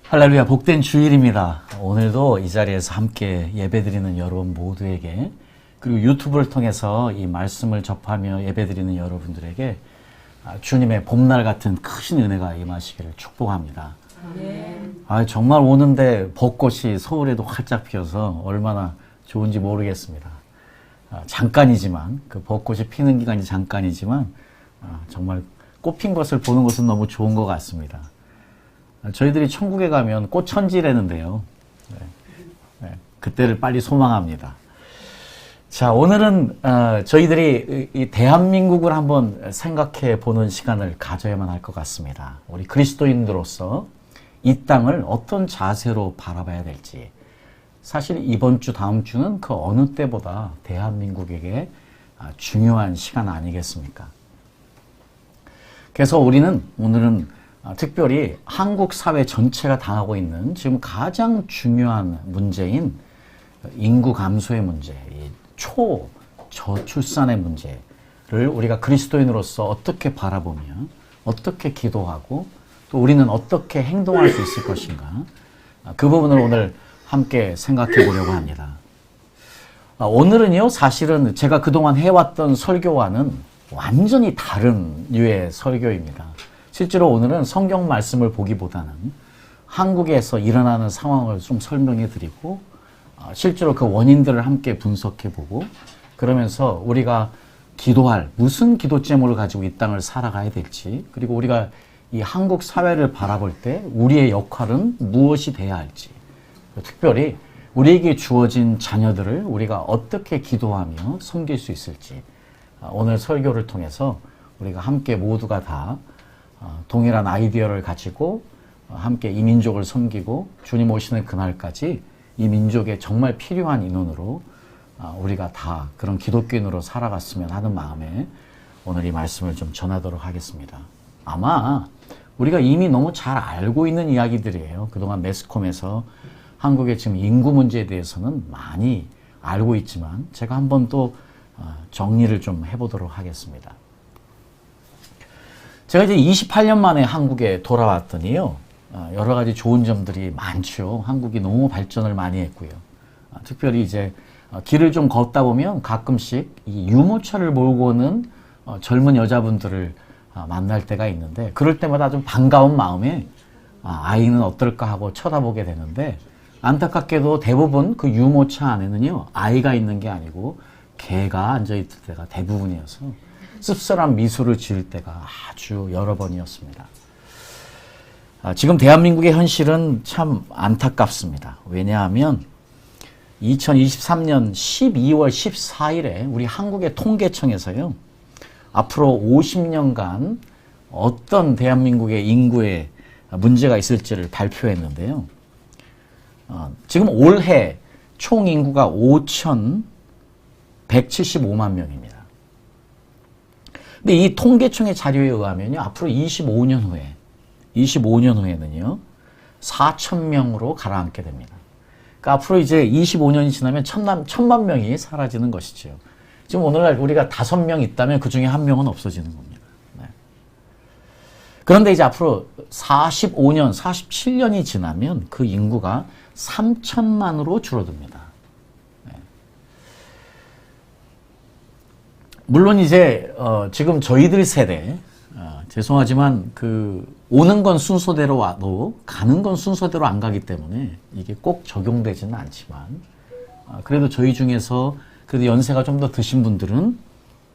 할렐루야, 복된 주일입니다. 오늘도 이 자리에서 함께 예배드리는 여러분 모두에게, 그리고 유튜브를 통해서 이 말씀을 접하며 예배드리는 여러분들에게 주님의 봄날 같은 크신 은혜가 임하시기를 축복합니다. 정말 오는데 벚꽃이 서울에도 활짝 피어서 얼마나 좋은지 모르겠습니다. 잠깐이지만, 그 벚꽃이 피는 기간이 잠깐이지만 정말 꽃핀 것을 보는 것은 너무 좋은 것 같습니다. 저희들이 천국에 가면 꽃천지라는데요. 그때를 빨리 소망합니다. 자, 오늘은 저희들이 이 대한민국을 한번 생각해 보는 시간을 가져야만 할 것 같습니다. 우리 그리스도인으로서 이 땅을 어떤 자세로 바라봐야 될지. 사실 이번 주, 다음 주는 그 어느 때보다 대한민국에게 중요한 시간 아니겠습니까? 그래서 우리는 오늘은 특별히 한국 사회 전체가 당하고 있는 지금 가장 중요한 문제인 인구 감소의 문제, 초저출산의 문제를 우리가 그리스도인으로서 어떻게 바라보며 어떻게 기도하고 또 우리는 어떻게 행동할 수 있을 것인가, 그 부분을 오늘 함께 생각해 보려고 합니다. 오늘은요, 사실은 제가 그동안 해왔던 설교와는 완전히 다른 류의 설교입니다. 실제로 오늘은 성경 말씀을 보기보다는 한국에서 일어나는 상황을 좀 설명해 드리고, 실제로 그 원인들을 함께 분석해 보고, 그러면서 우리가 기도할 무슨 기도 제목을 가지고 이 땅을 살아가야 될지, 그리고 우리가 이 한국 사회를 바라볼 때 우리의 역할은 무엇이 돼야 할지, 특별히 우리에게 주어진 자녀들을 우리가 어떻게 기도하며 섬길 수 있을지, 오늘 설교를 통해서 우리가 함께 모두가 다 동일한 아이디어를 가지고 함께 이 민족을 섬기고 주님 오시는 그날까지 이 민족에 정말 필요한 인원으로 우리가 다 그런 기독교인으로 살아갔으면 하는 마음에 오늘 이 말씀을 좀 전하도록 하겠습니다. 아마 우리가 이미 너무 잘 알고 있는 이야기들이에요. 그동안 매스컴에서 한국의 지금 인구 문제에 대해서는 많이 알고 있지만 제가 한 번 또 정리를 좀 해보도록 하겠습니다. 제가 이제 28년 만에 한국에 돌아왔더니요, 여러 가지 좋은 점들이 많죠. 한국이 너무 발전을 많이 했고요. 특별히 이제 길을 좀 걷다 보면 가끔씩 이 유모차를 몰고 오는 젊은 여자분들을 만날 때가 있는데, 그럴 때마다 좀 반가운 마음에 아이는 어떨까 하고 쳐다보게 되는데, 안타깝게도 대부분 그 유모차 안에는요, 아이가 있는 게 아니고 개가 앉아있을 때가 대부분이어서 씁쓸한 미소를 지을 때가 아주 여러 번이었습니다. 지금 대한민국의 현실은 참 안타깝습니다. 왜냐하면 2023년 12월 14일에 우리 한국의 통계청에서요, 앞으로 50년간 어떤 대한민국의 인구에 문제가 있을지를 발표했는데요. 지금 올해 총 인구가 5,175만 명입니다. 근데 이 통계청의 자료에 의하면요, 앞으로 25년 후에는요, 4,000명으로 가라앉게 됩니다. 그러니까 앞으로 이제 25년이 지나면 1,000만 명이 사라지는 것이죠. 지금 오늘날 우리가 5명 있다면 그 중에 1명은 없어지는 겁니다. 네. 그런데 이제 앞으로 45년, 47년이 지나면 그 인구가 3,000만으로 줄어듭니다. 물론 이제 지금 저희들 세대, 죄송하지만 그 오는 건 순서대로 와도 가는 건 순서대로 안 가기 때문에 이게 꼭 적용되지는 않지만, 그래도 저희 중에서 그래도 연세가 좀 더 드신 분들은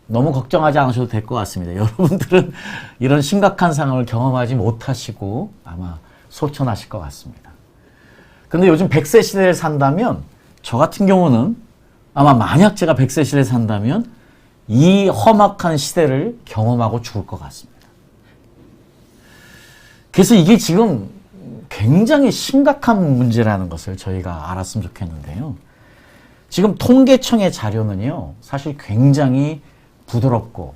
너무 걱정하지 않으셔도 될 것 같습니다. 여러분들은 이런 심각한 상황을 경험하지 못하시고 아마 소천하실 것 같습니다. 근데 요즘 100세 시대를 산다면, 저 같은 경우는 아마 만약 제가 100세 시대를 산다면 이 험악한 시대를 경험하고 죽을 것 같습니다. 그래서 이게 지금 굉장히 심각한 문제라는 것을 저희가 알았으면 좋겠는데요. 지금 통계청의 자료는요, 사실 굉장히 부드럽고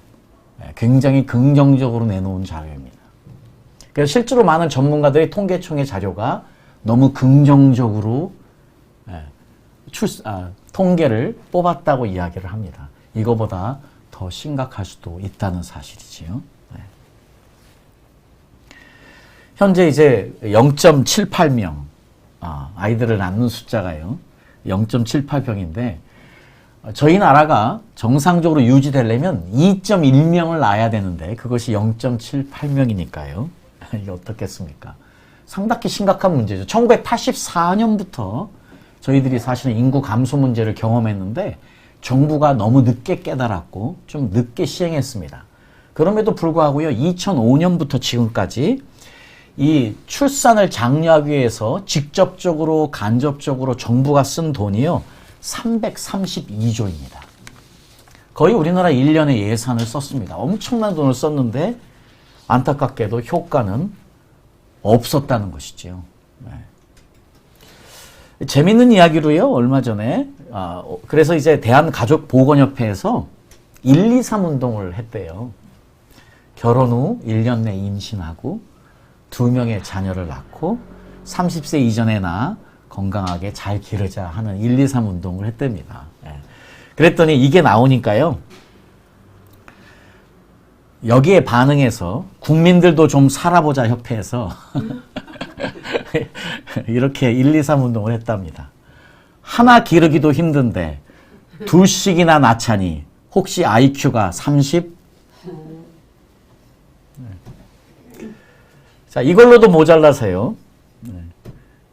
굉장히 긍정적으로 내놓은 자료입니다. 그래서 실제로 많은 전문가들이 통계청의 자료가 너무 긍정적으로 통계를 뽑았다고 이야기를 합니다. 이거보다 더 심각할 수도 있다는 사실이지요. 현재 이제 0.78명, 아이들을 낳는 숫자가요. 0.78병인데, 저희 나라가 정상적으로 유지되려면 2.1명을 낳아야 되는데, 그것이 0.78명이니까요. 이게 어떻겠습니까? 상당히 심각한 문제죠. 1984년부터 저희들이 사실은 인구 감소 문제를 경험했는데, 정부가 너무 늦게 깨달았고, 좀 늦게 시행했습니다. 그럼에도 불구하고요, 2005년부터 지금까지 이 출산을 장려하기 위해서 직접적으로 간접적으로 정부가 쓴 돈이요 332조입니다. 거의 우리나라 1년의 예산을 썼습니다. 엄청난 돈을 썼는데 안타깝게도 효과는 없었다는 것이죠. 네. 재밌는 이야기로요, 얼마 전에 그래서 이제 대한가족보건협회에서 123 운동을 했대요. 결혼 후 1년 내 임신하고 2명의 자녀를 낳고 30세 이전에 낳아 건강하게 잘 기르자 하는 123 운동을 했답니다. 예. 그랬더니 이게 나오니까요. 여기에 반응해서 국민들도 좀 살아보자 협회에서 이렇게 123 운동을 했답니다. 하나 기르기도 힘든데 둘씩이나 낳자니 혹시 IQ가 30? 자, 이걸로도 모자라서요.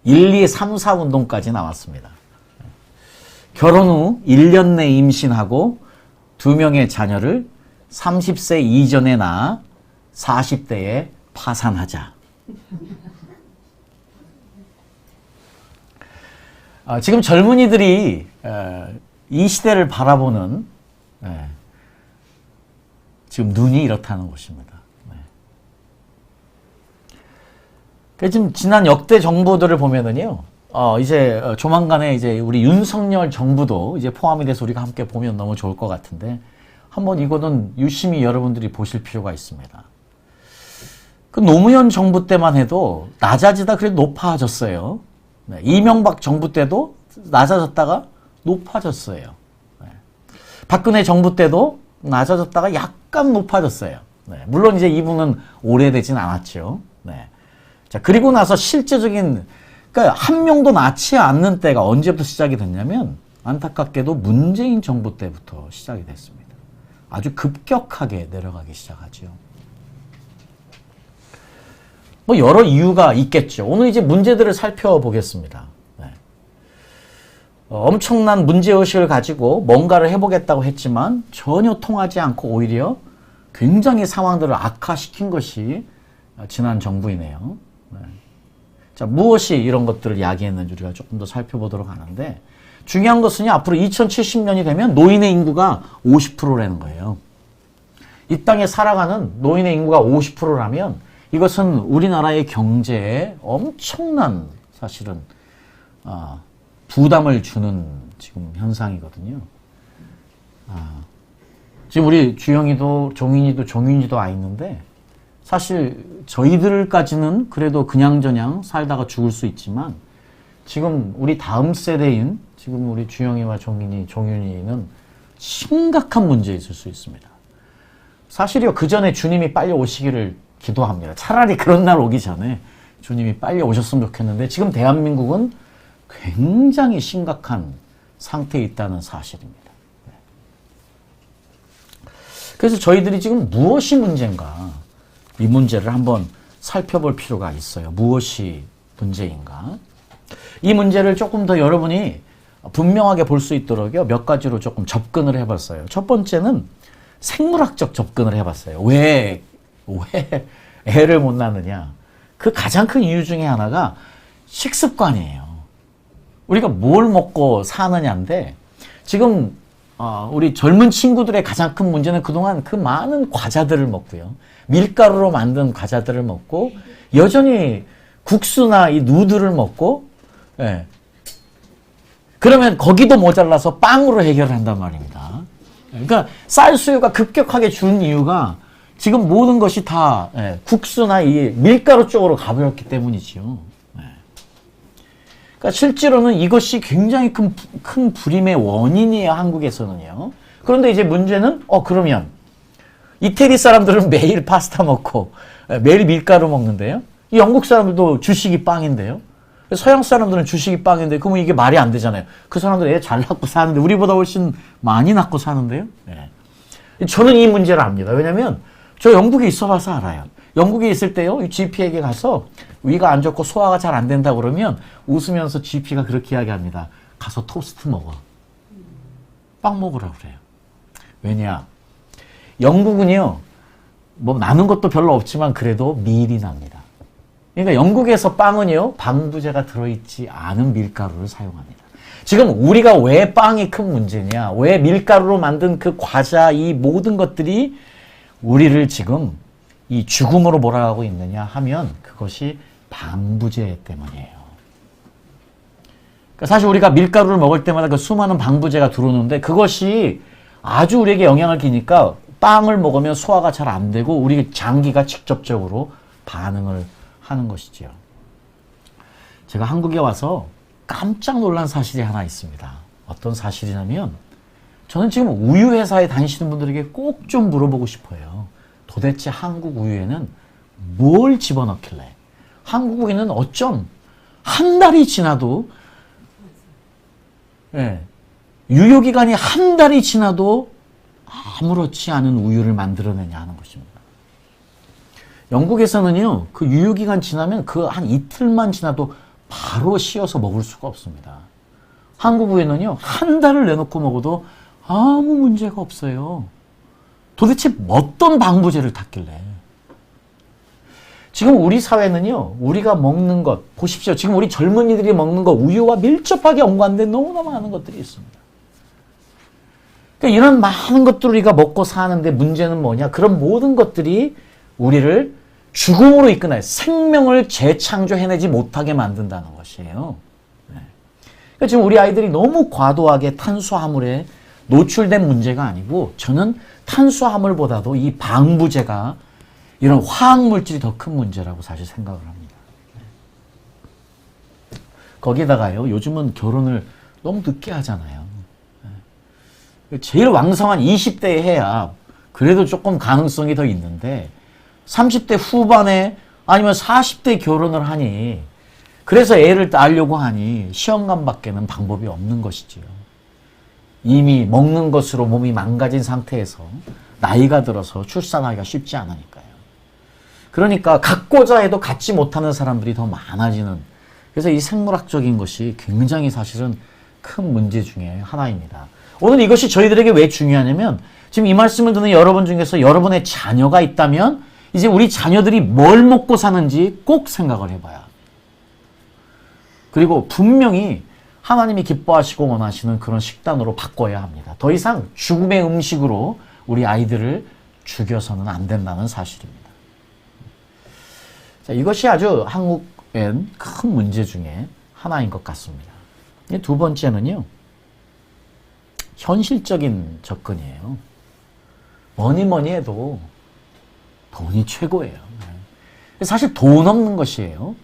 1, 2, 3, 4 운동까지 나왔습니다. 결혼 후 1년 내 임신하고 2명의 자녀를 30세 이전에 낳아 40대에 파산하자. 지금 젊은이들이 이 시대를 바라보는 지금 눈이 이렇다는 것입니다. 지금 지난 역대 정부들을 보면은요, 이제 조만간에 이제 우리 윤석열 정부도 이제 포함이 돼서 우리가 함께 보면 너무 좋을 것 같은데, 한번 이거는 유심히 여러분들이 보실 필요가 있습니다. 그 노무현 정부 때만 해도 낮아지다 그래도 높아졌어요. 네, 이명박 정부 때도 낮아졌다가 높아졌어요. 네. 박근혜 정부 때도 낮아졌다가 약간 높아졌어요. 네, 물론 이제 이분은 오래되진 않았죠. 네. 자, 그리고 나서 실제적인, 그러니까 한 명도 낳지 않는 때가 언제부터 시작이 됐냐면, 안타깝게도 문재인 정부 때부터 시작이 됐습니다. 아주 급격하게 내려가기 시작하죠. 뭐 여러 이유가 있겠죠. 오늘 이제 문제들을 살펴보겠습니다. 네. 엄청난 문제의식을 가지고 뭔가를 해보겠다고 했지만 전혀 통하지 않고 오히려 굉장히 상황들을 악화시킨 것이 지난 정부이네요. 네. 자, 무엇이 이런 것들을 이야기했는지 우리가 조금 더 살펴보도록 하는데, 중요한 것은 앞으로 2070년이 되면 노인의 인구가 50%라는 거예요. 이 땅에 살아가는 노인의 인구가 50%라면 이것은 우리나라의 경제에 엄청난 사실은 부담을 주는 지금 현상이거든요. 지금 우리 주영이도 종인이도 종윤이도 와 있는데, 사실 저희들까지는 그래도 그냥저냥 살다가 죽을 수 있지만, 지금 우리 다음 세대인 지금 우리 주영이와 종인이, 종윤이는 심각한 문제 있을 수 있습니다. 사실이요, 그 전에 주님이 빨리 오시기를 기도합니다. 차라리 그런 날 오기 전에 주님이 빨리 오셨으면 좋겠는데, 지금 대한민국은 굉장히 심각한 상태에 있다는 사실입니다. 그래서 저희들이 지금 무엇이 문제인가, 이 문제를 한번 살펴볼 필요가 있어요. 무엇이 문제인가? 이 문제를 조금 더 여러분이 분명하게 볼 수 있도록요, 몇 가지로 조금 접근을 해봤어요. 첫 번째는 생물학적 접근을 해봤어요. 왜 애를 못 낳느냐? 그 가장 큰 이유 중에 하나가 식습관이에요. 우리가 뭘 먹고 사느냐인데, 지금 우리 젊은 친구들의 가장 큰 문제는 그동안 그 많은 과자들을 먹고요, 밀가루로 만든 과자들을 먹고, 여전히 국수나 이 누들을 먹고, 예. 그러면 거기도 모자라서 빵으로 해결을 한단 말입니다. 그러니까 쌀 수요가 급격하게 준 이유가 지금 모든 것이 다 국수나 이 밀가루 쪽으로 가버렸기 때문이지요. 그러니까 실제로는 이것이 굉장히 큰 불임의 원인이에요, 한국에서는요. 그런데 이제 문제는 그러면 이태리 사람들은 매일 파스타 먹고 매일 밀가루 먹는데요, 이 영국 사람들도 주식이 빵인데요. 서양 사람들은 주식이 빵인데 그러면 이게 말이 안 되잖아요. 그 사람들 애 잘 낳고 사는데 우리보다 훨씬 많이 낳고 사는데요. 네. 저는 이 문제를 압니다. 왜냐하면 저 영국에 있어봐서 알아요. 영국에 있을 때요, GP에게 가서 위가 안 좋고 소화가 잘 안 된다 그러면 웃으면서 GP가 그렇게 이야기합니다. 가서 토스트 먹어. 빵 먹으라고 그래요. 왜냐? 영국은요, 뭐 나는 것도 별로 없지만 그래도 밀이 납니다. 그러니까 영국에서 빵은요, 방부제가 들어있지 않은 밀가루를 사용합니다. 지금 우리가 왜 빵이 큰 문제냐? 왜 밀가루로 만든 그 과자, 이 모든 것들이 우리를 지금 이 죽음으로 몰아가고 있느냐 하면 그것이 방부제 때문이에요. 그러니까 사실 우리가 밀가루를 먹을 때마다 그 수많은 방부제가 들어오는데 그것이 아주 우리에게 영향을 끼니까 빵을 먹으면 소화가 잘 안 되고 우리 장기가 직접적으로 반응을 하는 것이지요. 제가 한국에 와서 깜짝 놀란 사실이 하나 있습니다. 어떤 사실이냐면 저는 지금 우유 회사에 다니시는 분들에게 꼭 좀 물어보고 싶어요. 도대체 한국 우유에는 뭘 집어넣길래 한국 우유는 어쩜 한 달이 지나도 유효기간이 한 달이 지나도 아무렇지 않은 우유를 만들어내냐 하는 것입니다. 영국에서는요, 그 유효기간 지나면 그 한 이틀만 지나도 바로 씌어서 먹을 수가 없습니다. 한국 우유는요, 한 달을 내놓고 먹어도 아무 문제가 없어요. 도대체 어떤 방부제를 탔길래? 지금 우리 사회는요, 우리가 먹는 것, 보십시오. 지금 우리 젊은이들이 먹는 것, 우유와 밀접하게 연관된 너무나 많은 것들이 있습니다. 그러니까 이런 많은 것들을 우리가 먹고 사는데 문제는 뭐냐? 그런 모든 것들이 우리를 죽음으로 이끄나요? 생명을 재창조해내지 못하게 만든다는 것이에요. 그러니까 지금 우리 아이들이 너무 과도하게 탄수화물에 노출된 문제가 아니고 저는 탄수화물보다도 이 방부제가 이런 화학물질이 더 큰 문제라고 사실 생각을 합니다. 거기다가요, 요즘은 결혼을 너무 늦게 하잖아요. 제일 왕성한 20대에 해야 그래도 조금 가능성이 더 있는데 30대 후반에 아니면 40대 결혼을 하니 그래서 애를 낳으려고 하니 시험관밖에는 방법이 없는 것이지요. 이미 먹는 것으로 몸이 망가진 상태에서 나이가 들어서 출산하기가 쉽지 않으니까요. 그러니까 갖고자 해도 갖지 못하는 사람들이 더 많아지는, 그래서 이 생물학적인 것이 굉장히 사실은 큰 문제 중에 하나입니다. 오늘 이것이 저희들에게 왜 중요하냐면 지금 이 말씀을 듣는 여러분 중에서 여러분의 자녀가 있다면 이제 우리 자녀들이 뭘 먹고 사는지 꼭 생각을 해봐야. 그리고 분명히 하나님이 기뻐하시고 원하시는 그런 식단으로 바꿔야 합니다. 더 이상 죽음의 음식으로 우리 아이들을 죽여서는 안 된다는 사실입니다. 자, 이것이 아주 한국엔 큰 문제 중에 하나인 것 같습니다. 두 번째는요, 현실적인 접근이에요. 뭐니 해도 돈이 최고예요. 사실 돈 없는 것이에요.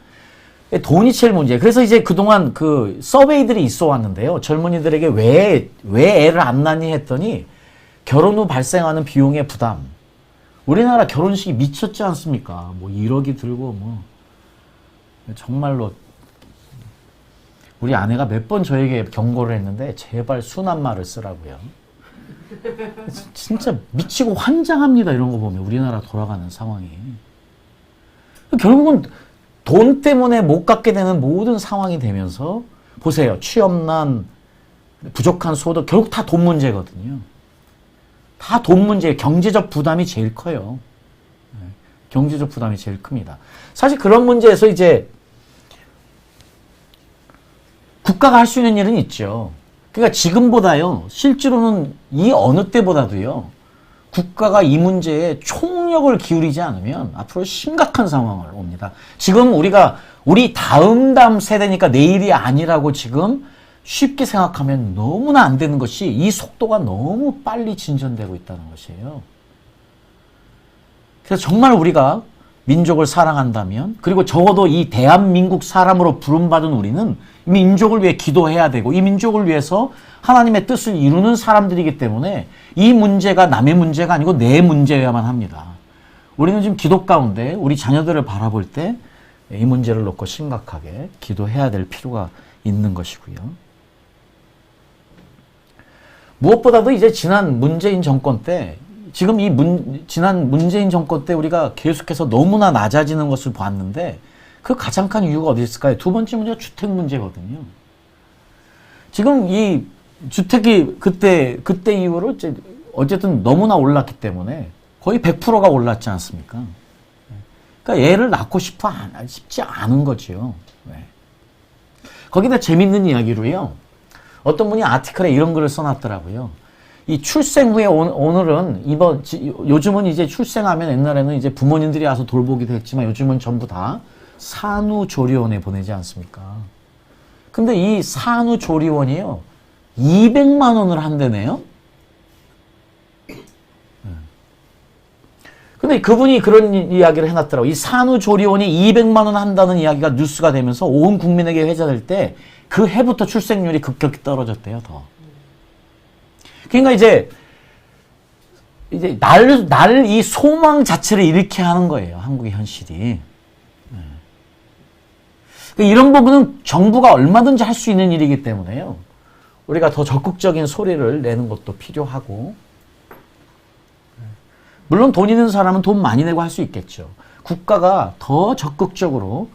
돈이 제일 문제예요. 그래서 이제 그동안 그 서베이들이 있어 왔는데요. 젊은이들에게 왜 애를 안 낳니 했더니 결혼 후 발생하는 비용의 부담. 우리나라 결혼식이 미쳤지 않습니까? 뭐 1억이 들고 뭐 정말로 우리 아내가 몇 번 저에게 경고를 했는데 제발 순한 말을 쓰라고요. 진짜 미치고 환장합니다. 이런 거 보면 우리나라 돌아가는 상황이. 결국은 돈 때문에 못 갖게 되는 모든 상황이 되면서 보세요. 취업난, 부족한 소득, 결국 다 돈 문제거든요. 다 돈 문제, 경제적 부담이 제일 커요. 경제적 부담이 제일 큽니다. 사실 그런 문제에서 이제 국가가 할 수 있는 일은 있죠. 그러니까 지금보다요, 실제로는 이 어느 때보다도요, 국가가 이 문제에 총력을 기울이지 않으면 앞으로 심각한 상황을 옵니다. 지금 우리 다음 세대니까 내일이 아니라고 지금 쉽게 생각하면 너무나 안 되는 것이 이 속도가 너무 빨리 진전되고 있다는 것이에요. 그래서 정말 우리가 민족을 사랑한다면, 그리고 적어도 이 대한민국 사람으로 부름받은 우리는 이 민족을 위해 기도해야 되고 이 민족을 위해서 하나님의 뜻을 이루는 사람들이기 때문에 이 문제가 남의 문제가 아니고 내 문제여야만 합니다. 우리는 지금 기도 가운데 우리 자녀들을 바라볼 때 이 문제를 놓고 심각하게 기도해야 될 필요가 있는 것이고요. 무엇보다도 이제 지난 문재인 정권 때, 지금 지난 문재인 정권 때 우리가 계속해서 너무나 낮아지는 것을 봤는데, 그 가장 큰 이유가 어디 있을까요? 두 번째 문제가 주택 문제거든요. 지금 이 주택이 그때 이후로 어쨌든 너무나 올랐기 때문에 거의 100%가 올랐지 않습니까? 그러니까 애를 낳고 싶지 않은 거지요. 거기다 재밌는 이야기로요. 어떤 분이 아티클에 이런 글을 써놨더라고요. 이 출생 후에 오늘은 요즘은 이제 출생하면 옛날에는 이제 부모님들이 와서 돌보기도 했지만 요즘은 전부 다 산후조리원에 보내지 않습니까? 근데 이 산후조리원이요, 200만 원을 한대네요? 근데 그분이 그런 이야기를 해놨더라고요. 이 산후조리원이 200만 원 한다는 이야기가 뉴스가 되면서 온 국민에게 회자될 때 그 해부터 출생률이 급격히 떨어졌대요, 더. 그러니까 이제 나를 이 소망 자체를 잃게 하는 거예요, 한국의 현실이. 이런 부분은 정부가 얼마든지 할 수 있는 일이기 때문에요. 우리가 더 적극적인 소리를 내는 것도 필요하고, 물론 돈 있는 사람은 돈 많이 내고 할 수 있겠죠. 국가가 더 적극적으로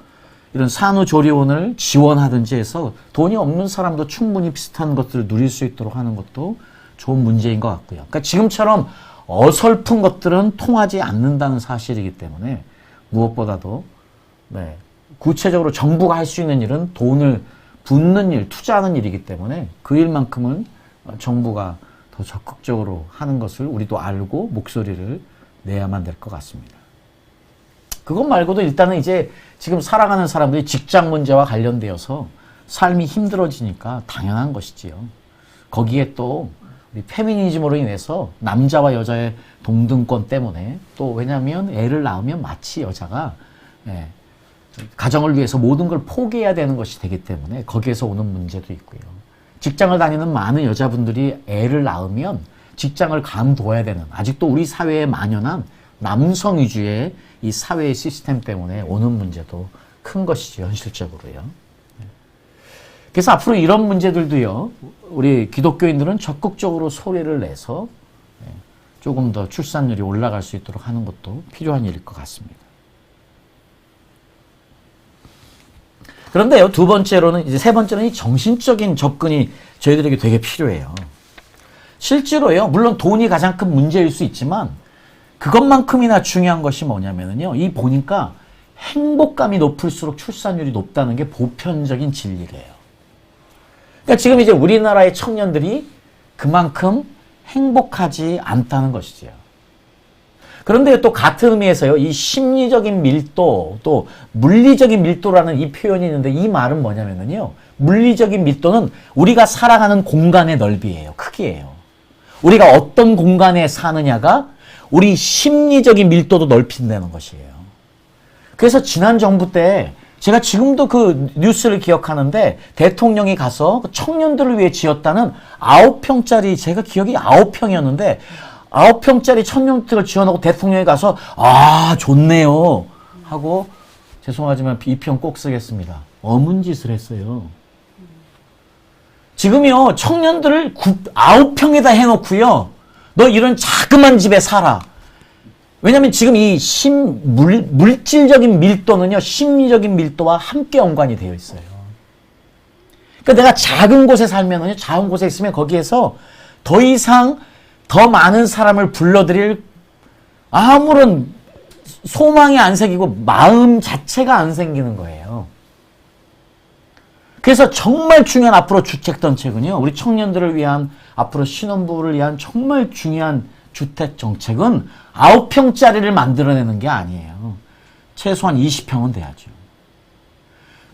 이런 산후조리원을 지원하든지 해서 돈이 없는 사람도 충분히 비슷한 것들을 누릴 수 있도록 하는 것도 좋은 문제인 것 같고요. 그러니까 지금처럼 어설픈 것들은 통하지 않는다는 사실이기 때문에 무엇보다도 구체적으로 정부가 할 수 있는 일은 돈을 붓는 일, 투자하는 일이기 때문에 그 일만큼은 정부가 더 적극적으로 하는 것을 우리도 알고 목소리를 내야만 될 것 같습니다. 그것 말고도 일단은 이제 지금 살아가는 사람들이 직장 문제와 관련되어서 삶이 힘들어지니까 당연한 것이지요. 거기에 또 우리 페미니즘으로 인해서 남자와 여자의 동등권 때문에 또 왜냐하면 애를 낳으면 마치 여자가 가정을 위해서 모든 걸 포기해야 되는 것이 되기 때문에 거기에서 오는 문제도 있고요. 직장을 다니는 많은 여자분들이 애를 낳으면 직장을 감둬야 되는, 아직도 우리 사회에 만연한 남성 위주의 이 사회의 시스템 때문에 오는 문제도 큰 것이죠, 현실적으로요. 그래서 앞으로 이런 문제들도요, 우리 기독교인들은 적극적으로 소리를 내서 조금 더 출산율이 올라갈 수 있도록 하는 것도 필요한 일일 것 같습니다. 그런데요, 세 번째로는 이 정신적인 접근이 저희들에게 되게 필요해요. 실제로요, 물론 돈이 가장 큰 문제일 수 있지만 그것만큼이나 중요한 것이 뭐냐면요, 이 보니까 행복감이 높을수록 출산율이 높다는 게 보편적인 진리래요. 그러니까 지금 이제 우리나라의 청년들이 그만큼 행복하지 않다는 것이죠. 그런데 또 같은 의미에서요, 이 심리적인 밀도, 또 물리적인 밀도라는 이 표현이 있는데 이 말은 뭐냐면요, 물리적인 밀도는 우리가 살아가는 공간의 넓이에요, 크기예요. 우리가 어떤 공간에 사느냐가 우리 심리적인 밀도도 넓힌다는 것이에요. 그래서 지난 정부 때 제가 지금도 그 뉴스를 기억하는데 대통령이 가서 청년들을 위해 지었다는 9평짜리, 제가 기억이 9평이었는데 9평짜리 청년들을 지어놓고 대통령이 가서 좋네요 하고, 죄송하지만 2평 꼭 쓰겠습니다, 어문 짓을 했어요. 지금요, 청년들을 9평에다 해놓고요, 너 이런 자그만 집에 살아. 왜냐면 지금 이 물질적인 밀도는요, 심리적인 밀도와 함께 연관이 되어 있어요. 그러니까 내가 작은 곳에 살면은요, 작은 곳에 있으면 거기에서 더 이상 더 많은 사람을 불러들일 아무런 소망이 안 생기고 마음 자체가 안 생기는 거예요. 그래서 정말 중요한 앞으로 주택정책은요, 우리 청년들을 위한, 앞으로 신혼부부를 위한 정말 중요한 주택정책은 9평짜리를 만들어내는 게 아니에요. 최소한 20평은 돼야죠.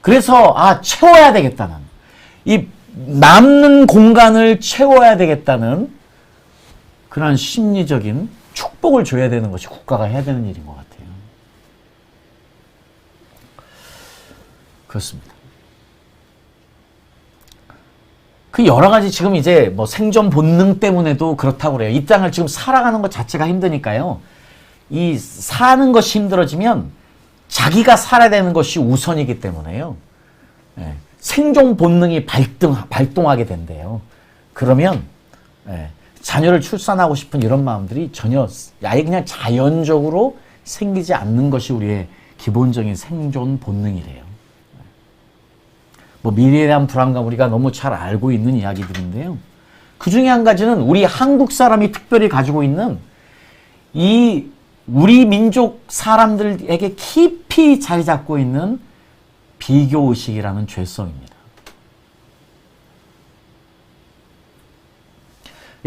그래서 채워야 되겠다는, 이 남는 공간을 채워야 되겠다는 그런 심리적인 축복을 줘야 되는 것이 국가가 해야 되는 일인 것 같아요. 그렇습니다. 그 여러 가지 지금 이제 뭐 생존 본능 때문에도 그렇다고 그래요. 이 땅을 지금 살아가는 것 자체가 힘드니까요. 이 사는 것이 힘들어지면 자기가 살아야 되는 것이 우선이기 때문에요. 예, 생존 본능이 발동하게 된대요. 그러면 자녀를 출산하고 싶은 이런 마음들이 전혀 아예 그냥 자연적으로 생기지 않는 것이 우리의 기본적인 생존 본능이래요. 뭐 미래에 대한 불안감 우리가 너무 잘 알고 있는 이야기들인데요. 그 중에 한 가지는 우리 한국 사람이 특별히 가지고 있는 이 우리 민족 사람들에게 깊이 자리 잡고 있는 비교의식이라는 죄성입니다.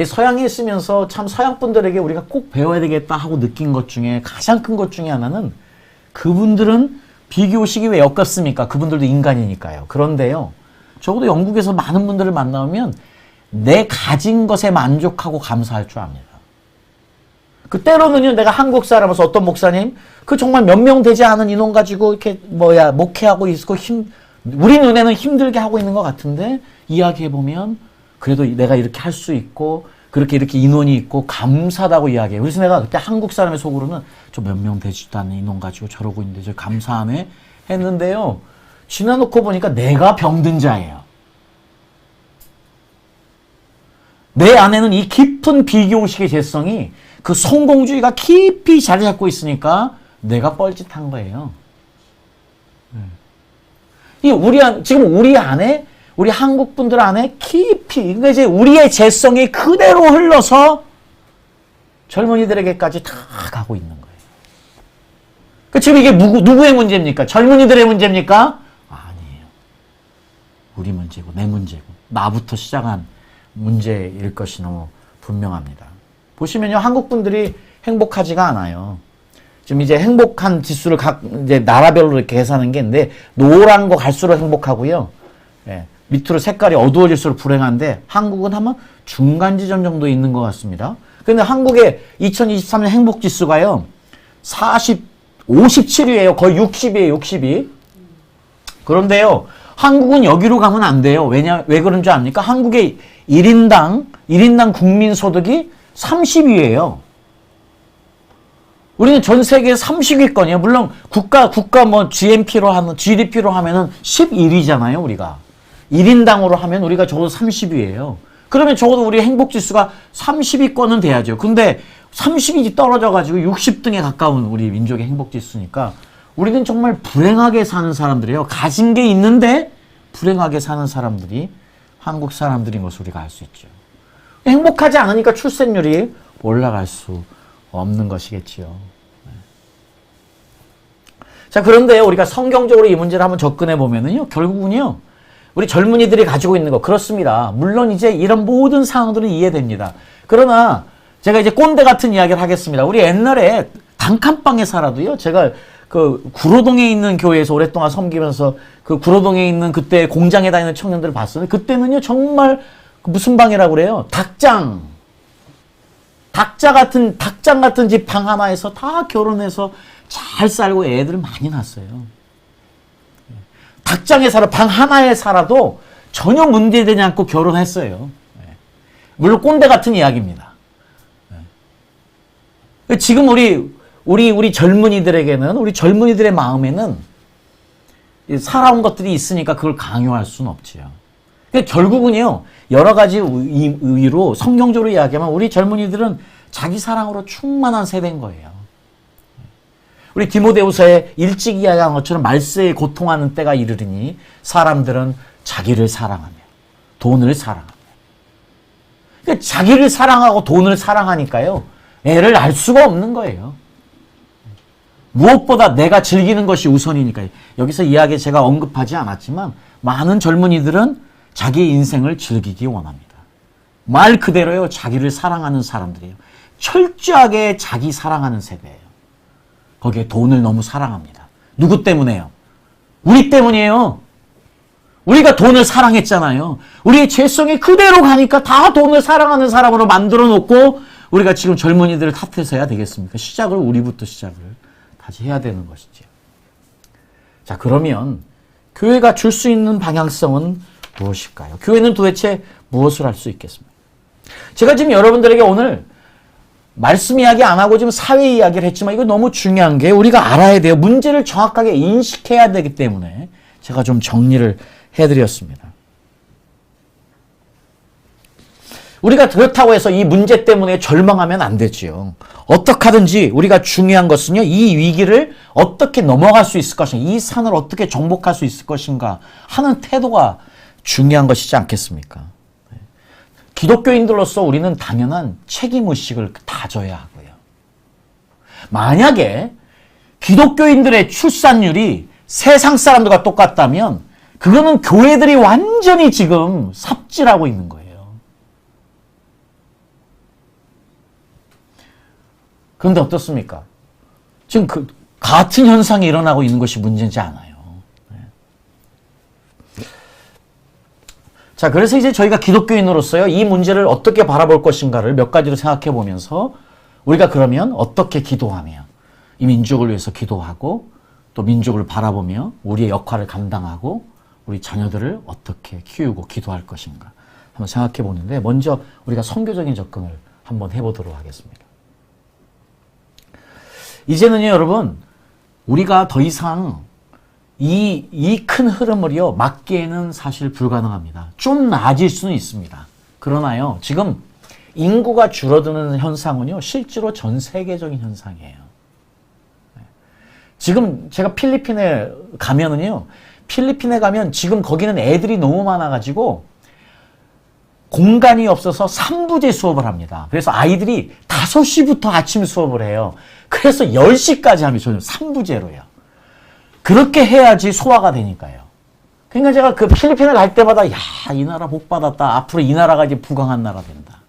서양에 있으면서 참 서양 분들에게 우리가 꼭 배워야 되겠다 하고 느낀 것 중에 가장 큰 것 중에 하나는 그분들은 비교의식이 왜 엮였습니까? 그분들도 인간이니까요. 그런데요, 적어도 영국에서 많은 분들을 만나면 내 가진 것에 만족하고 감사할 줄 압니다. 그 때로는요, 내가 한국 사람으로서 어떤 목사님, 그 정말 몇 명 되지 않은 인원 가지고 이렇게 목회하고 있고 우리 눈에는 힘들게 하고 있는 것 같은데 이야기해보면 그래도 내가 이렇게 할 수 있고 그렇게 인원이 있고 감사하다고 이야기해요. 그래서 내가 그때 한국 사람의 속으로는 저 몇 명 되지도 않는 인원 가지고 저러고 있는데 저 감사하네 했는데요. 지나놓고 보니까 내가 병든 자예요. 내 안에는 이 깊은 비교의식의 죄성이 그 성공주의가 깊이 자리 잡고 있으니까 내가 뻘짓한 거예요. 지금 우리 안에 우리 한국 분들 안에 깊이, 그러니까 이제 우리의 죄성이 그대로 흘러서 젊은이들에게까지 다 가고 있는 거예요. 그러니까 지금 이게 누구의 문제입니까? 젊은이들의 문제입니까? 아니에요. 우리 문제고, 내 문제고, 나부터 시작한 문제일 것이 너무 분명합니다. 보시면요, 한국 분들이 행복하지가 않아요. 지금 이제 행복한 지수를 이제 나라별로 이렇게 계산하는 게 있는데, 노란 거 갈수록 행복하고요. 예. 밑으로 색깔이 어두워질수록 불행한데 한국은 아마 중간 지점 정도 있는 것 같습니다. 그런데 한국의 2023년 행복지수가요. 57위에요. 거의 60이에요. 62. 그런데요. 한국은 여기로 가면 안 돼요. 왜 그런 줄 압니까? 한국의 1인당 국민소득이 30위예요. 우리는 전 세계 30위권이에요. 물론 국가 뭐 GNP로 하면 GDP로 하면은 11위잖아요, 우리가. 1인당으로 하면 우리가 적어도 30위예요. 그러면 적어도 우리 행복지수가 30위권은 돼야죠. 근데 30이 떨어져가지고 60등에 가까운 우리 민족의 행복지수니까 우리는 정말 불행하게 사는 사람들이에요. 가진 게 있는데 불행하게 사는 사람들이 한국 사람들인 것을 우리가 알 수 있죠. 행복하지 않으니까 출생률이 올라갈 수 없는 것이겠지요. 자, 그런데 우리가 성경적으로 이 문제를 한번 접근해 보면은요, 결국은요, 우리 젊은이들이 가지고 있는 거, 그렇습니다. 물론 이제 이런 모든 상황들은 이해됩니다. 그러나 제가 이제 꼰대 같은 이야기를 하겠습니다. 우리 옛날에 단칸방에 살아도요, 제가 그 구로동에 있는 교회에서 오랫동안 섬기면서 그 구로동에 있는 그때 공장에 다니는 청년들을 봤었는데, 그때는요, 정말 무슨 방이라고 그래요? 닭장 같은 집 방 하나에서 다 결혼해서 잘 살고 애들 많이 낳았어요. 닭장에 방 하나에 살아도 전혀 문제되지 않고 결혼했어요. 물론 꼰대 같은 이야기입니다. 지금 우리 젊은이들에게는, 우리 젊은이들의 마음에는 살아온 것들이 있으니까 그걸 강요할 수는 없지요. 결국은요, 여러 가지 의의로 성경적으로 이야기하면 우리 젊은이들은 자기 사랑으로 충만한 세대인 거예요. 우리 디모데후서에 일찍 이야기한 것처럼 말세에 고통하는 때가 이르리니 사람들은 자기를 사랑하며 돈을 사랑하며. 그러니까 자기를 사랑하고 돈을 사랑하니까요, 애를 낳을 수가 없는 거예요. 무엇보다 내가 즐기는 것이 우선이니까요. 여기서 이야기에 제가 언급하지 않았지만 많은 젊은이들은 자기 인생을 즐기기 원합니다. 말 그대로요, 자기를 사랑하는 사람들이에요. 철저하게 자기 사랑하는 세대예요. 거기에 돈을 너무 사랑합니다. 누구 때문에요? 우리 때문이에요. 우리가 돈을 사랑했잖아요. 우리의 죄성이 그대로 가니까 다 돈을 사랑하는 사람으로 만들어 놓고 우리가 지금 젊은이들을 탓해서 해야 되겠습니까? 우리부터 시작을 다시 해야 되는 것이죠. 자, 그러면 교회가 줄 수 있는 방향성은 무엇일까요? 교회는 도대체 무엇을 할 수 있겠습니까? 제가 지금 여러분들에게 오늘 말씀 이야기 안 하고 지금 사회 이야기를 했지만 이거 너무 중요한 게 우리가 알아야 돼요. 문제를 정확하게 인식해야 되기 때문에 제가 좀 정리를 해드렸습니다. 우리가 그렇다고 해서 이 문제 때문에 절망하면 안 되지요. 어떻게 하든지 우리가 중요한 것은요, 이 위기를 어떻게 넘어갈 수 있을 것인가, 이 산을 어떻게 정복할 수 있을 것인가 하는 태도가 중요한 것이지 않겠습니까? 기독교인들로서 우리는 당연한 책임의식을 다져야 하고요. 만약에 기독교인들의 출산율이 세상 사람들과 똑같다면 그거는 교회들이 완전히 지금 삽질하고 있는 거예요. 그런데 어떻습니까? 지금 그 같은 현상이 일어나고 있는 것이 문제지 않아요. 자, 그래서 이제 저희가 기독교인으로서요, 이 문제를 어떻게 바라볼 것인가를 몇 가지로 생각해 보면서 우리가 그러면 어떻게 기도하며 이 민족을 위해서 기도하고 또 민족을 바라보며 우리의 역할을 감당하고 우리 자녀들을 어떻게 키우고 기도할 것인가 한번 생각해 보는데, 먼저 우리가 선교적인 접근을 한번 해보도록 하겠습니다. 이제는요, 여러분, 우리가 더 이상 이 큰 흐름을요, 막기에는 사실 불가능합니다. 좀 나아질 수는 있습니다. 그러나요, 지금 인구가 줄어드는 현상은요, 실제로 전 세계적인 현상이에요. 지금 제가 필리핀에 가면은요, 필리핀에 가면 지금 거기는 애들이 너무 많아가지고 공간이 없어서 3부제 수업을 합니다. 그래서 아이들이 5시부터 아침 수업을 해요. 그래서 10시까지 하면 저는 3부제로요. 그렇게 해야지 소화가 되니까요. 그러니까 제가 그 필리핀을 갈 때마다, 야, 이 나라 복 받았다. 앞으로 이 나라가 이제 부강한 나라 된다.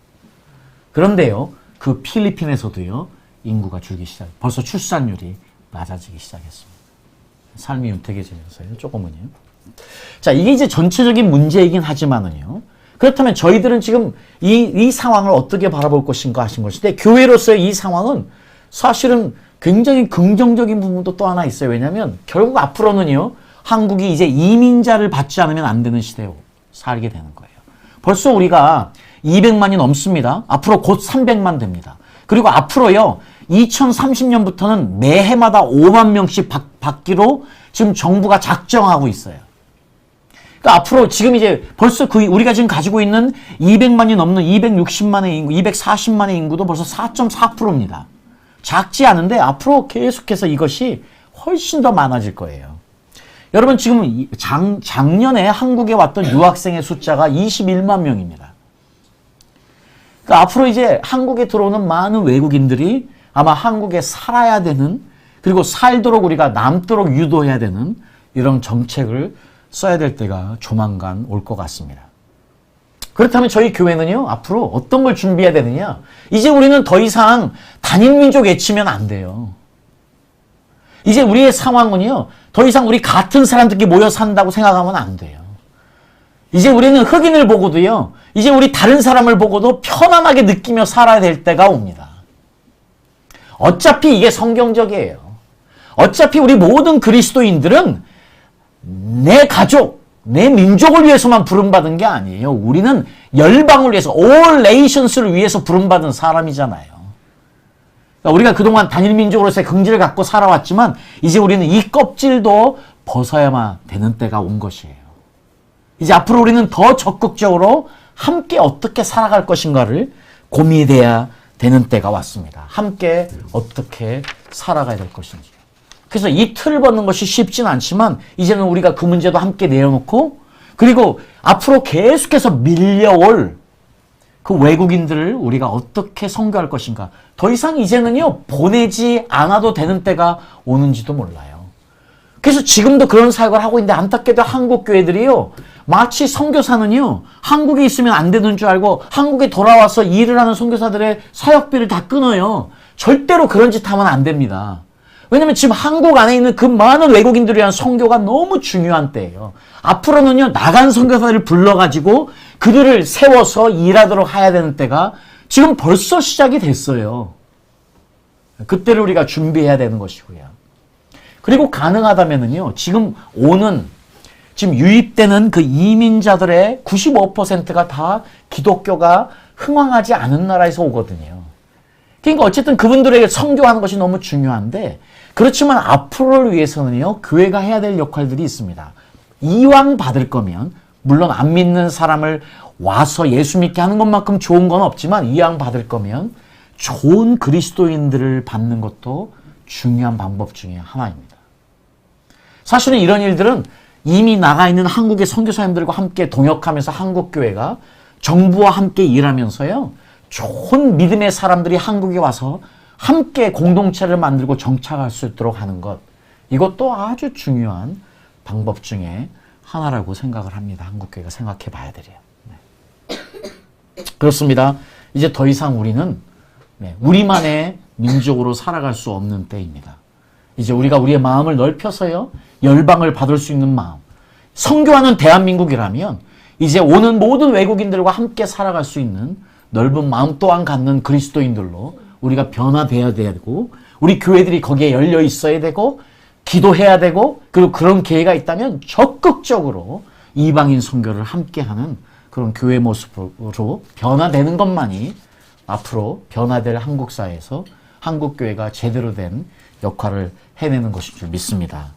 그런데요, 그 필리핀에서도요, 인구가 줄기 벌써 출산율이 낮아지기 시작했습니다. 삶이 윤택해지면서요, 조금은요. 자, 이게 이제 전체적인 문제이긴 하지만은요, 그렇다면 저희들은 지금 이 상황을 어떻게 바라볼 것인가 하신 것인데, 교회로서의 이 상황은 사실은 굉장히 긍정적인 부분도 또 하나 있어요. 왜냐하면 결국 앞으로는요, 한국이 이제 이민자를 받지 않으면 안 되는 시대에 살게 되는 거예요. 벌써 우리가 200만이 넘습니다. 앞으로 곧 300만 됩니다. 그리고 앞으로요, 2030년부터는 매해마다 5만 명씩 받기로 지금 정부가 작정하고 있어요. 그러니까 앞으로 지금 이제 벌써 우리가 지금 가지고 있는 200만이 넘는 260만의 인구, 240만의 인구도 벌써 4.4%입니다. 작지 않은데 앞으로 계속해서 이것이 훨씬 더 많아질 거예요. 여러분, 지금 작년에 한국에 왔던 유학생의 숫자가 21만 명입니다. 그러니까 앞으로 이제 한국에 들어오는 많은 외국인들이 아마 한국에 살아야 되는, 그리고 살도록 우리가 남도록 유도해야 되는 이런 정책을 써야 될 때가 조만간 올 것 같습니다. 그렇다면 저희 교회는요, 앞으로 어떤 걸 준비해야 되느냐? 이제 우리는 더 이상 단일민족 외치면 안 돼요. 이제 우리의 상황은요, 더 이상 우리 같은 사람들끼리 모여 산다고 생각하면 안 돼요. 이제 우리는 흑인을 보고도요, 이제 우리 다른 사람을 보고도 편안하게 느끼며 살아야 될 때가 옵니다. 어차피 이게 성경적이에요. 어차피 우리 모든 그리스도인들은 내 가족, 내 민족을 위해서만 부름받은 게 아니에요. 우리는 열방을 위해서, all nations를 위해서 부름받은 사람이잖아요. 그러니까 우리가 그동안 단일민족으로서의 긍지를 갖고 살아왔지만 이제 우리는 이 껍질도 벗어야만 되는 때가 온 것이에요. 이제 앞으로 우리는 더 적극적으로 함께 어떻게 살아갈 것인가를 고민해야 되는 때가 왔습니다. 함께 어떻게 살아가야 될 것인지. 그래서 이 틀을 벗는 것이 쉽진 않지만 이제는 우리가 그 문제도 함께 내려놓고, 그리고 앞으로 계속해서 밀려올 그 외국인들을 우리가 어떻게 선교할 것인가. 더 이상 이제는요, 보내지 않아도 되는 때가 오는지도 몰라요. 그래서 지금도 그런 사역을 하고 있는데, 안타깝게도 한국 교회들이요, 마치 선교사는요, 한국에 있으면 안 되는 줄 알고 한국에 돌아와서 일을 하는 선교사들의 사역비를 다 끊어요. 절대로 그런 짓 하면 안 됩니다. 왜냐면 지금 한국 안에 있는 그 많은 외국인들을 위한 선교가 너무 중요한 때예요. 앞으로는요, 나간 선교사들을 불러가지고 그들을 세워서 일하도록 해야 되는 때가 지금 벌써 시작이 됐어요. 그때를 우리가 준비해야 되는 것이고요. 그리고 가능하다면은요, 지금 유입되는 그 이민자들의 95%가 다 기독교가 흥황하지 않은 나라에서 오거든요. 그러니까 어쨌든 그분들에게 선교하는 것이 너무 중요한데, 그렇지만 앞으로를 위해서는요, 교회가 해야 될 역할들이 있습니다. 이왕 받을 거면, 물론 안 믿는 사람을 와서 예수 믿게 하는 것만큼 좋은 건 없지만, 이왕 받을 거면 좋은 그리스도인들을 받는 것도 중요한 방법 중에 하나입니다. 사실은 이런 일들은 이미 나가 있는 한국의 선교사님들과 함께 동역하면서 한국교회가 정부와 함께 일하면서요, 좋은 믿음의 사람들이 한국에 와서 함께 공동체를 만들고 정착할 수 있도록 하는 것, 이것도 아주 중요한 방법 중에 하나라고 생각을 합니다. 한국교회가 생각해 봐야 되래요. 네. 그렇습니다. 이제 더 이상 우리는 우리만의 민족으로 살아갈 수 없는 때입니다. 이제 우리가 우리의 마음을 넓혀서요, 열방을 받을 수 있는 마음, 선교하는 대한민국이라면 이제 오는 모든 외국인들과 함께 살아갈 수 있는 넓은 마음 또한 갖는 그리스도인들로 우리가 변화돼야 되고, 우리 교회들이 거기에 열려 있어야 되고, 기도해야 되고, 그리고 그런 기회가 있다면 적극적으로 이방인 선교를 함께하는 그런 교회 모습으로 변화되는 것만이 앞으로 변화될 한국 사회에서 한국 교회가 제대로 된 역할을 해내는 것인 줄 믿습니다.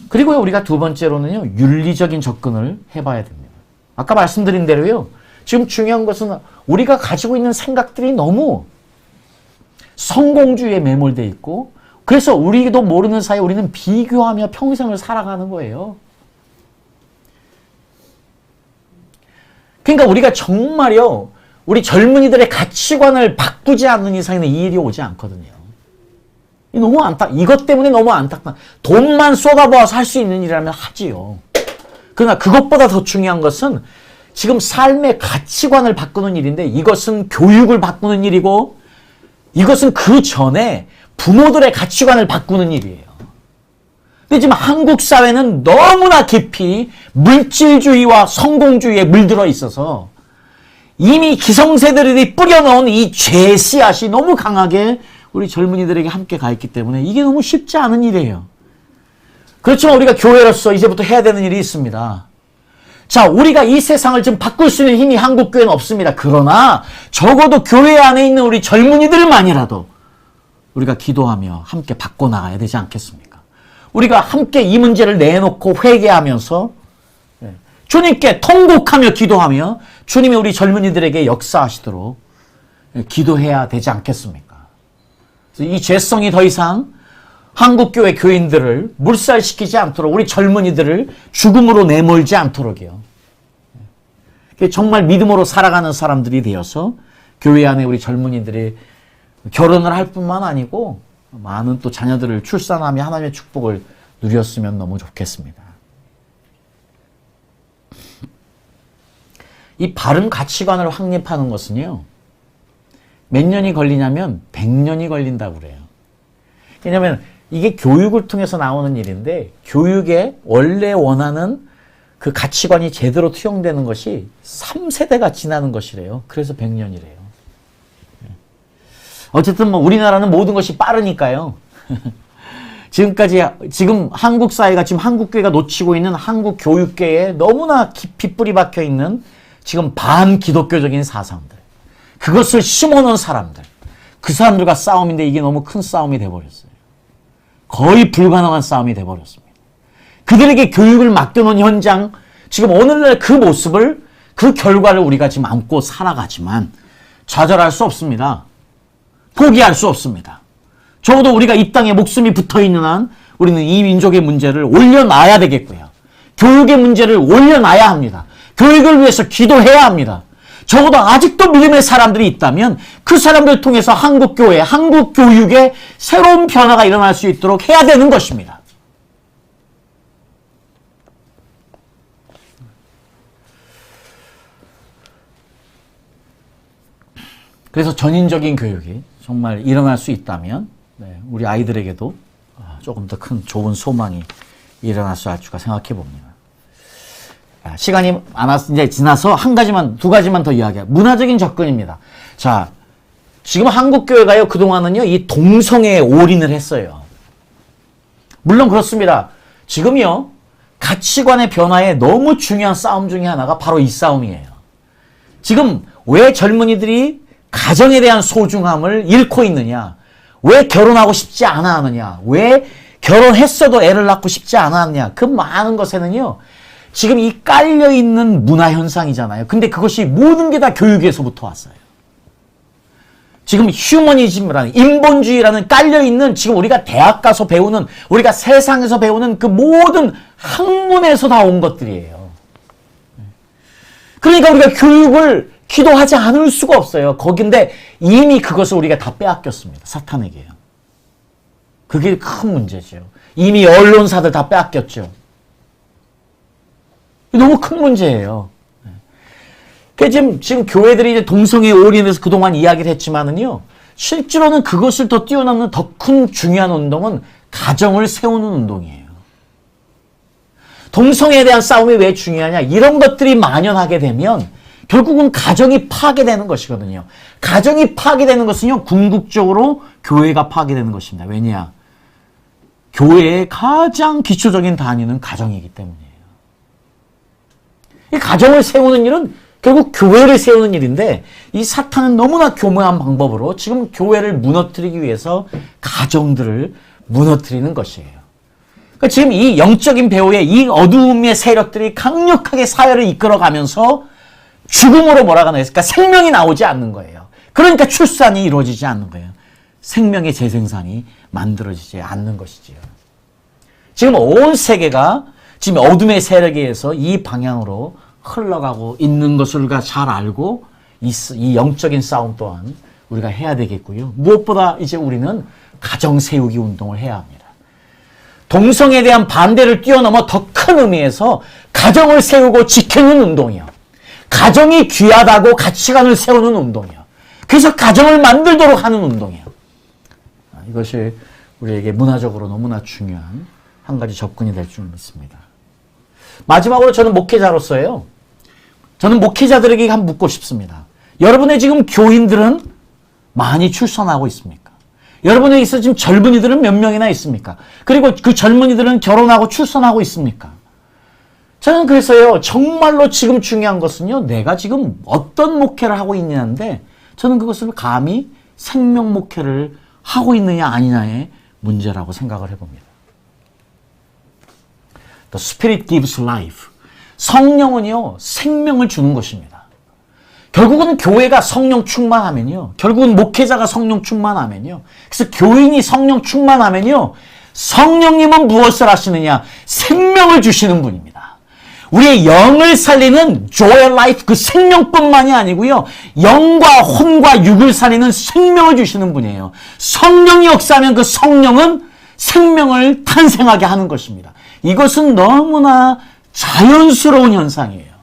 그리고 우리가 두 번째로는요, 윤리적인 접근을 해봐야 됩니다. 아까 말씀드린 대로요, 지금 중요한 것은 우리가 가지고 있는 생각들이 너무 성공주의에 매몰되어 있고, 그래서 우리도 모르는 사이에 우리는 비교하며 평생을 살아가는 거예요. 그러니까 우리가 정말요, 우리 젊은이들의 가치관을 바꾸지 않는 이상에는 이 일이 오지 않거든요. 너무 이것 때문에 너무 안타깝다. 돈만 쏟아부어서 할 수 있는 일이라면 하지요. 그러나 그것보다 더 중요한 것은 지금 삶의 가치관을 바꾸는 일인데, 이것은 교육을 바꾸는 일이고, 이것은 그 전에 부모들의 가치관을 바꾸는 일이에요. 근데 지금 한국 사회는 너무나 깊이 물질주의와 성공주의에 물들어 있어서 이미 기성세대들이 뿌려놓은 이 죄 씨앗이 너무 강하게 우리 젊은이들에게 함께 가 있기 때문에 이게 너무 쉽지 않은 일이에요. 그렇지만 우리가 교회로서 이제부터 해야 되는 일이 있습니다. 자, 우리가 이 세상을 지금 바꿀 수 있는 힘이 한국교회는 없습니다. 그러나 적어도 교회 안에 있는 우리 젊은이들만이라도 우리가 기도하며 함께 바꿔나가야 되지 않겠습니까? 우리가 함께 이 문제를 내놓고 회개하면서 주님께 통곡하며 기도하며 주님이 우리 젊은이들에게 역사하시도록 기도해야 되지 않겠습니까? 이 죄성이 더 이상 한국교회 교인들을 물살시키지 않도록, 우리 젊은이들을 죽음으로 내몰지 않도록이요. 정말 믿음으로 살아가는 사람들이 되어서 교회 안에 우리 젊은이들이 결혼을 할 뿐만 아니고 많은 또 자녀들을 출산하며 하나님의 축복을 누렸으면 너무 좋겠습니다. 이 바른 가치관을 확립하는 것은요, 몇 년이 걸리냐면 100년이 걸린다고 그래요. 왜냐하면 이게 교육을 통해서 나오는 일인데, 교육에 원래 원하는 그 가치관이 제대로 투영되는 것이 3세대가 지나는 것이래요. 그래서 100년이래요. 어쨌든 뭐 우리나라는 모든 것이 빠르니까요. 지금 한국 사회가, 지금 한국교회가 놓치고 있는 한국 교육계에 너무나 깊이 뿌리 박혀 있는 지금 반기독교적인 사상들, 그것을 심어놓은 사람들, 그 사람들과 싸움인데 이게 너무 큰 싸움이 돼버렸어요. 거의 불가능한 싸움이 돼버렸습니다. 그들에게 교육을 맡겨놓은 현장, 지금 오늘날 그 모습을, 그 결과를 우리가 지금 안고 살아가지만 좌절할 수 없습니다. 포기할 수 없습니다. 적어도 우리가 이 땅에 목숨이 붙어있는 한 우리는 이 민족의 문제를 올려놔야 되겠고요. 교육의 문제를 올려놔야 합니다. 교육을 위해서 기도해야 합니다. 적어도 아직도 믿음의 사람들이 있다면 그 사람들 통해서 한국교회, 한국교육에 새로운 변화가 일어날 수 있도록 해야 되는 것입니다. 그래서 전인적인 교육이 정말 일어날 수 있다면 우리 아이들에게도 조금 더 큰 좋은 소망이 일어날 수 있을까 생각해 봅니다. 시간이 이제 지나서 두 가지만 더 이야기해요. 문화적인 접근입니다. 자, 지금 한국교회가요, 그동안은요, 이 동성애에 올인을 했어요. 물론 그렇습니다. 지금요, 가치관의 변화에 너무 중요한 싸움 중에 하나가 바로 이 싸움이에요. 지금 왜 젊은이들이 가정에 대한 소중함을 잃고 있느냐? 왜 결혼하고 싶지 않아 하느냐? 왜 결혼했어도 애를 낳고 싶지 않아 하느냐? 그 많은 것에는요, 지금 이 깔려있는 문화 현상이잖아요. 근데 그것이 모든 게 다 교육에서부터 왔어요. 지금 휴머니즘이라는, 인본주의라는 깔려있는, 지금 우리가 대학 가서 배우는, 우리가 세상에서 배우는 그 모든 학문에서 다 온 것들이에요. 그러니까 우리가 교육을 기도하지 않을 수가 없어요. 거긴데 이미 그것을 우리가 다 빼앗겼습니다. 사탄에게요. 그게 큰 문제죠. 이미 언론사들 다 빼앗겼죠. 너무 큰 문제예요. 지금 교회들이 이제 동성애에 올인해서 그동안 이야기를 했지만은요, 실제로는 그것을 더 뛰어넘는 더 큰 중요한 운동은 가정을 세우는 운동이에요. 동성애에 대한 싸움이 왜 중요하냐? 이런 것들이 만연하게 되면 결국은 가정이 파괴되는 것이거든요. 가정이 파괴되는 것은요, 궁극적으로 교회가 파괴되는 것입니다. 왜냐? 교회의 가장 기초적인 단위는 가정이기 때문이에요. 이 가정을 세우는 일은 결국 교회를 세우는 일인데, 이 사탄은 너무나 교묘한 방법으로 지금 교회를 무너뜨리기 위해서 가정들을 무너뜨리는 것이에요. 그러니까 지금 이 영적인 배후의 이 어두움의 세력들이 강력하게 사회를 이끌어가면서 죽음으로 몰아가는 거예요. 그러니까 생명이 나오지 않는 거예요. 그러니까 출산이 이루어지지 않는 거예요. 생명의 재생산이 만들어지지 않는 것이지요. 지금 온 세계가 지금 어둠의 세력에 의해서 이 방향으로 흘러가고 있는 것을 우리가 잘 알고 이 영적인 싸움 또한 우리가 해야 되겠고요. 무엇보다 이제 우리는 가정 세우기 운동을 해야 합니다. 동성애에 대한 반대를 뛰어넘어 더 큰 의미에서 가정을 세우고 지키는 운동이요. 가정이 귀하다고 가치관을 세우는 운동이요. 그래서 가정을 만들도록 하는 운동이요. 이것이 우리에게 문화적으로 너무나 중요한 한 가지 접근이 될 줄 믿습니다. 마지막으로 저는 목회자로서요, 저는 목회자들에게 한번 묻고 싶습니다. 여러분의 지금 교인들은 많이 출산하고 있습니까? 여러분에 있어 지금 젊은이들은 몇 명이나 있습니까? 그리고 그 젊은이들은 결혼하고 출산하고 있습니까? 저는 그래서요, 정말로 지금 중요한 것은요, 내가 지금 어떤 목회를 하고 있냐인데, 저는 그것을 감히 생명 목회를 하고 있느냐 아니냐의 문제라고 생각을 해봅니다. The Spirit gives life. 성령은요, 생명을 주는 것입니다. 결국은 교회가 성령 충만하면요, 결국은 목회자가 성령 충만하면요, 그래서 교인이 성령 충만하면요, 성령님은 무엇을 하시느냐? 생명을 주시는 분입니다. 우리의 영을 살리는 joy life, 그 생명뿐만이 아니고요, 영과 혼과 육을 살리는 생명을 주시는 분이에요. 성령이 역사하면 그 성령은 생명을 탄생하게 하는 것입니다. 이것은 너무나 자연스러운 현상이에요.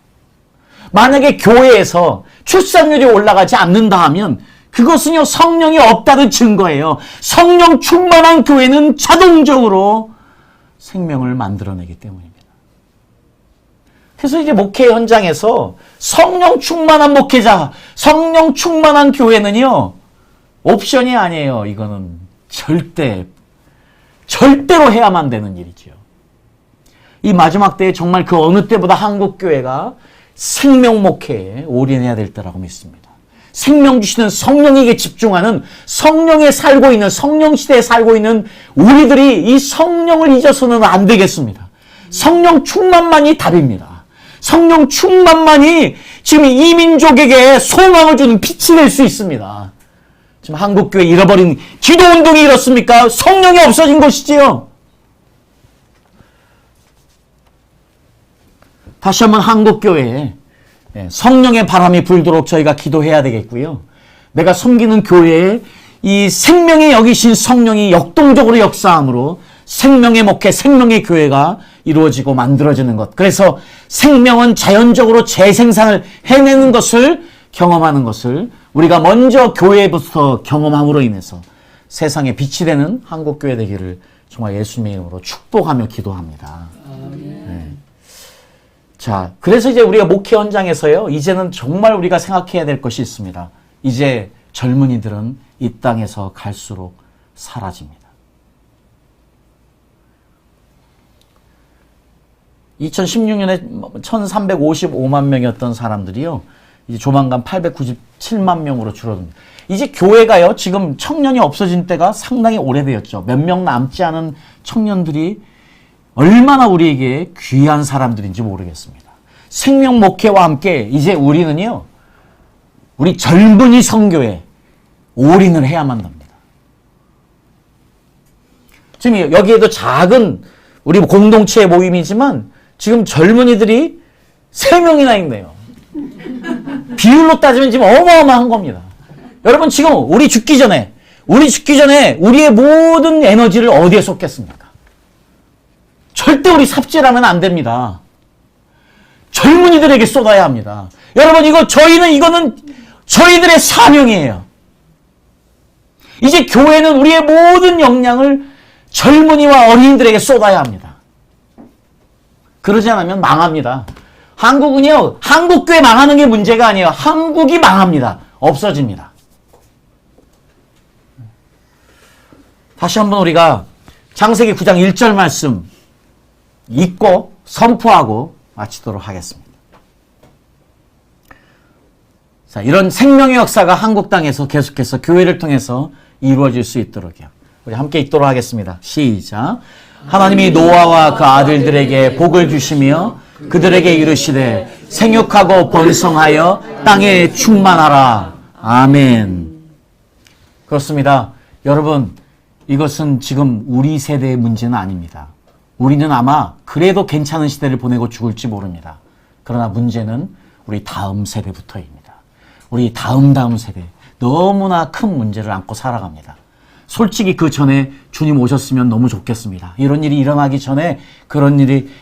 만약에 교회에서 출산율이 올라가지 않는다 하면 그것은요, 성령이 없다는 증거예요. 성령 충만한 교회는 자동적으로 생명을 만들어내기 때문입니다. 그래서 이제 목회 현장에서 성령 충만한 목회자, 성령 충만한 교회는요, 옵션이 아니에요. 이거는 절대로 해야만 되는 일이죠. 이 마지막 때에 정말 그 어느 때보다 한국교회가 생명 목회에 올인해야 될 때라고 믿습니다. 생명 주시는 성령에게 집중하는, 성령에 살고 있는, 성령 시대에 살고 있는 우리들이 이 성령을 잊어서는 안 되겠습니다. 성령 충만만이 답입니다. 성령 충만만이 지금 이 민족에게 소망을 주는 빛이 될 수 있습니다. 지금 한국교회 잃어버린 기도운동이 이렇습니까? 성령이 없어진 것이지요. 다시 한번 한국교회에 성령의 바람이 불도록 저희가 기도해야 되겠고요. 내가 섬기는 교회에 이 생명의 여기신 성령이 역동적으로 역사함으로 생명의 목회, 생명의 교회가 이루어지고 만들어지는 것. 그래서 생명은 자연적으로 재생산을 해내는 것을 경험하는 것을 우리가 먼저 교회부터 경험함으로 인해서 세상에 빛이 되는 한국교회 되기를 정말 예수님의 이름으로 축복하며 기도합니다. 네. 자, 그래서 이제 우리가 목회 현장에서요, 이제는 정말 우리가 생각해야 될 것이 있습니다. 이제 젊은이들은 이 땅에서 갈수록 사라집니다. 2016년에 1355만 명이었던 사람들이요, 이제 조만간 897만 명으로 줄어듭니다. 이제 교회가요, 지금 청년이 없어진 때가 상당히 오래되었죠. 몇 명 남지 않은 청년들이 얼마나 우리에게 귀한 사람들인지 모르겠습니다. 생명 목회와 함께 이제 우리는요, 우리 젊은이 선교에 올인을 해야만 합니다. 지금 여기에도 작은 우리 공동체의 모임이지만 지금 젊은이들이 3명이나 있네요. 비율로 따지면 지금 어마어마한 겁니다. 여러분, 지금 우리 죽기 전에 우리의 모든 에너지를 어디에 쏟겠습니까? 절대 우리 삽질하면 안 됩니다. 젊은이들에게 쏟아야 합니다. 여러분, 이거는 저희들의 사명이에요. 이제 교회는 우리의 모든 역량을 젊은이와 어린이들에게 쏟아야 합니다. 그러지 않으면 망합니다. 한국은요, 한국교회 망하는 게 문제가 아니에요. 한국이 망합니다. 없어집니다. 다시 한번 우리가 창세기 9장 1절 말씀 읽고 선포하고 마치도록 하겠습니다. 자, 이런 생명의 역사가 한국 땅에서 계속해서 교회를 통해서 이루어질 수 있도록요. 우리 함께 읽도록 하겠습니다. 시작. 하나님이 노아와 그 아들들에게 복을 주시며 그들에게 이르시되 생육하고 번성하여 땅에 충만하라. 아멘. 그렇습니다. 여러분, 이것은 지금 우리 세대의 문제는 아닙니다. 우리는 아마 그래도 괜찮은 시대를 보내고 죽을지 모릅니다. 그러나 문제는 우리 다음 세대부터입니다. 우리 다음 세대, 너무나 큰 문제를 안고 살아갑니다. 솔직히 그 전에 주님 오셨으면 너무 좋겠습니다. 이런 일이 일어나기 전에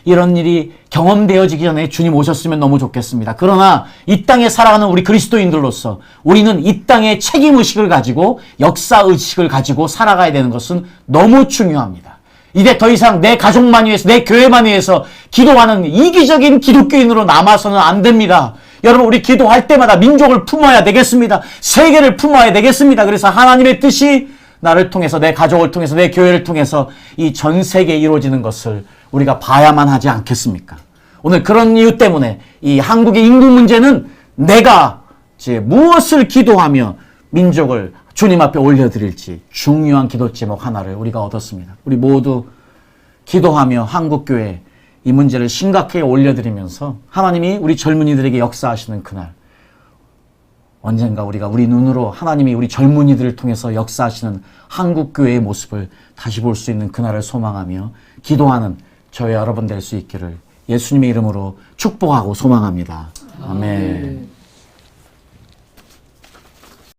이런 일이 경험되어지기 전에 주님 오셨으면 너무 좋겠습니다. 그러나 이 땅에 살아가는 우리 그리스도인들로서 우리는 이 땅의 책임의식을 가지고 역사의식을 가지고 살아가야 되는 것은 너무 중요합니다. 이제 더 이상 내 가족만 위해서, 내 교회만 위해서 기도하는 이기적인 기독교인으로 남아서는 안 됩니다. 여러분, 우리 기도할 때마다 민족을 품어야 되겠습니다. 세계를 품어야 되겠습니다. 그래서 하나님의 뜻이 나를 통해서, 내 가족을 통해서, 내 교회를 통해서 이 전 세계에 이루어지는 것을 우리가 봐야만 하지 않겠습니까? 오늘 그런 이유 때문에 이 한국의 인구 문제는 내가 이제 무엇을 기도하며 민족을 주님 앞에 올려드릴지 중요한 기도 제목 하나를 우리가 얻었습니다. 우리 모두 기도하며 한국교회 이 문제를 심각하게 올려드리면서 하나님이 우리 젊은이들에게 역사하시는 그날, 언젠가 우리가 우리 눈으로 하나님이 우리 젊은이들을 통해서 역사하시는 한국교회의 모습을 다시 볼 수 있는 그날을 소망하며 기도하는 저희 여러분 될 수 있기를 예수님의 이름으로 축복하고 소망합니다. 아멘.